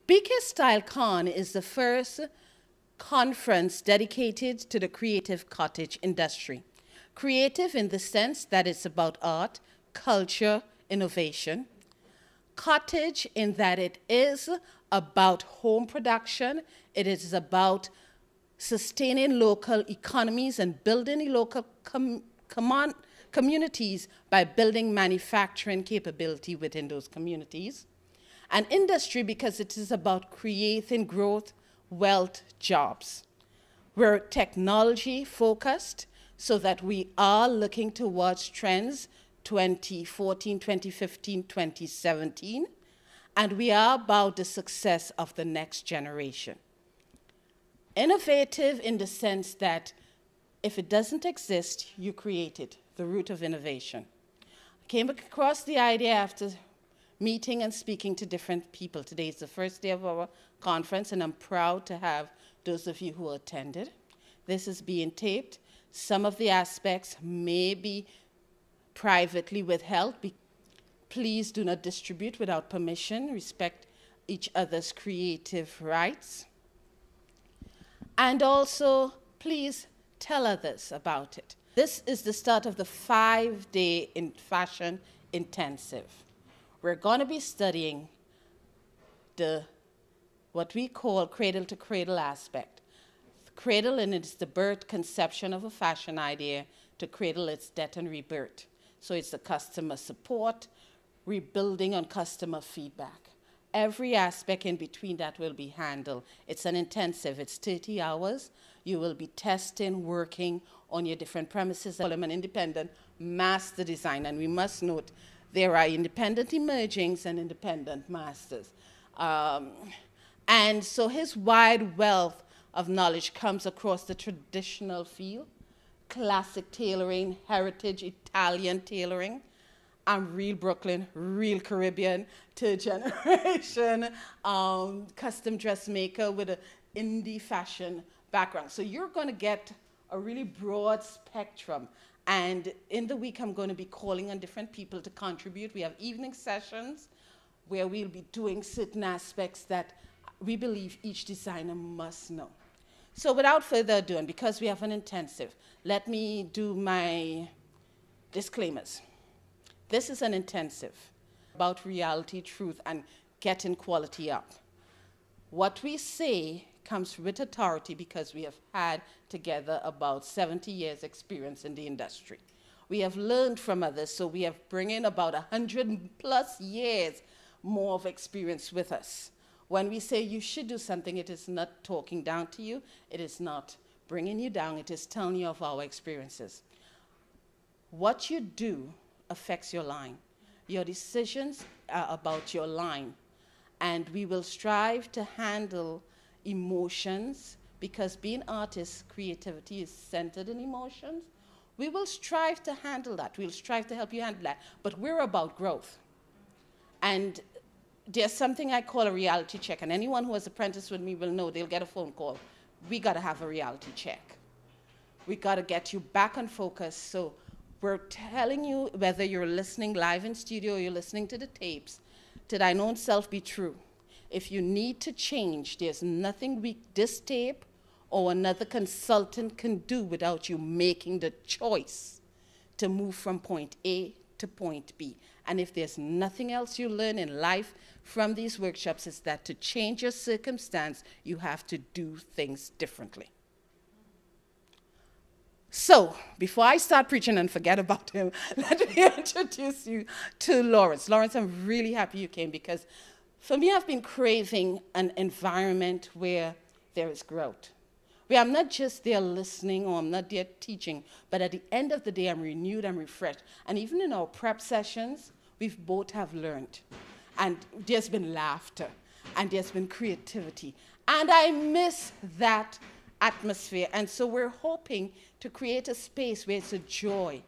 BKstyleCon is the first conference dedicated to the creative cottage industry. Creative in the sense that it's about art, culture, innovation. Cottage in that it is about home production. It is about sustaining local economies and building local communities by building manufacturing capability within those communities. And industry because it is about creating growth, wealth, jobs. We're technology focused so that we are looking towards trends 2014, 2015, 2017, and we are about the success of the next generation. Innovative in the sense that if it doesn't exist, you create it, the root of innovation. I came across the idea after meeting and speaking to different people. Today is the first day of our conference, and I'm proud to have those of you who attended. This is being taped. Some of the aspects may be privately withheld. Please do not distribute without permission. Respect each other's creative rights. And also, please tell others about it. This is the start of the 5-day fashion intensive. We're going to be studying what we call cradle to cradle aspect. Cradle, and it's the birth conception of a fashion idea, to cradle its death and rebirth. So it's the customer support, rebuilding on customer feedback. Every aspect in between that will be handled. It's an intensive, it's 30 hours. You will be testing, working on your different premises. I call him an independent master design, and we must note there are independent emergings and independent masters. And so his wide wealth of knowledge comes across the traditional field, classic tailoring, heritage Italian tailoring. I'm real Brooklyn, real Caribbean, third generation custom dressmaker with an indie fashion background. So you're going to get a really broad spectrum. And in the week, I'm going to be calling on different people to contribute. We have evening sessions where we'll be doing certain aspects that we believe each designer must know. So without further ado, and because we have an intensive, let me do my disclaimers. This is an intensive about reality, truth, and getting quality up. What we say comes with authority because we have had together about 70 years experience in the industry. We have learned from others, so we have bring in about 100+ years more of experience with us. When we say you should do something, it is not talking down to you, it is not bringing you down, it is telling you of our experiences. What you do affects your line. Your decisions are about your line. And we will strive to handle emotions because being artists, creativity is centered in emotions. We will strive to handle that. We'll strive to help you handle that. But we're about growth. And there's something I call a reality check. And anyone who has apprenticed with me will know they'll get a phone call. We got to have a reality check. We got to get you back on focus. So we're telling you, whether you're listening live in studio or you're listening to the tapes, to thine own self be true. If you need to change, there's nothing this tape or another consultant can do without you making the choice to move from point A to point B. And if there's nothing else you learn in life from these workshops, is that to change your circumstance, you have to do things differently. So, before I start preaching and forget about him, let me introduce you to Lawrence. Lawrence, I'm really happy you came because for me, I've been craving an environment where there is growth. Where I'm not just there listening or I'm not there teaching, but at the end of the day, I'm renewed, I'm refreshed. And even in our prep sessions, we've both have learned. And there's been laughter, and there's been creativity. And I miss that atmosphere. And so we're hoping to create a space where it's a joy.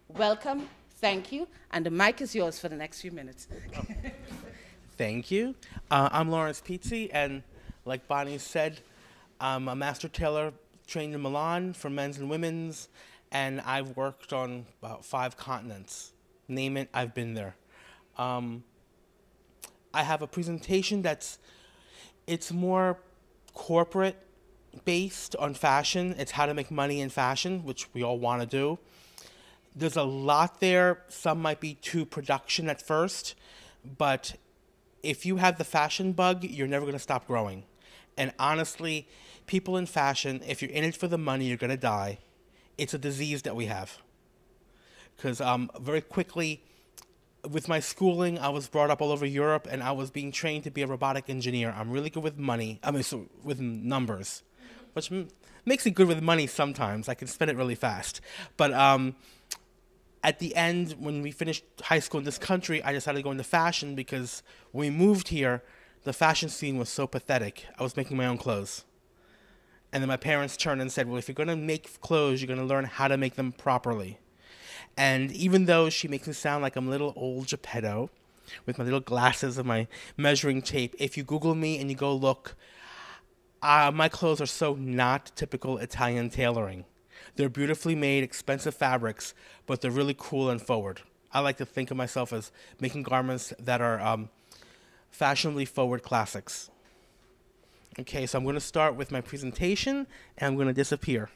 Welcome, thank you, and the mic is yours for the next few minutes. Thank you. I'm Lawrence Pizzi, and like Bonnie said, I'm a master tailor trained in Milan for men's and women's, and I've worked on about 5 continents. Name it, I've been there. I have a presentation that's It's more corporate based on fashion. It's how to make money in fashion, which we all want to do. There's a lot there. Some might be too production at first, but if you have the fashion bug, you're never going to stop growing. And honestly, people in fashion, if you're in it for the money, you're going to die. It's a disease that we have. Because very quickly, with my schooling, I was brought up all over Europe, and I was being trained to be a robotic engineer. I'm really good with money. With numbers, which makes me good with money sometimes. I can spend it really fast. But at the end, when we finished high school in this country, I decided to go into fashion because when we moved here, the fashion scene was so pathetic. I was making my own clothes. And then my parents turned and said, well, if you're going to make clothes, you're going to learn how to make them properly. And even though she makes me sound like I'm a little old Geppetto with my little glasses and my measuring tape, if you Google me and you go look, my clothes are so not typical Italian tailoring. They're beautifully made, expensive fabrics, but they're really cool and forward. I like to think of myself as making garments that are fashionably forward classics. Okay, so I'm going to start with my presentation, and I'm going to disappear.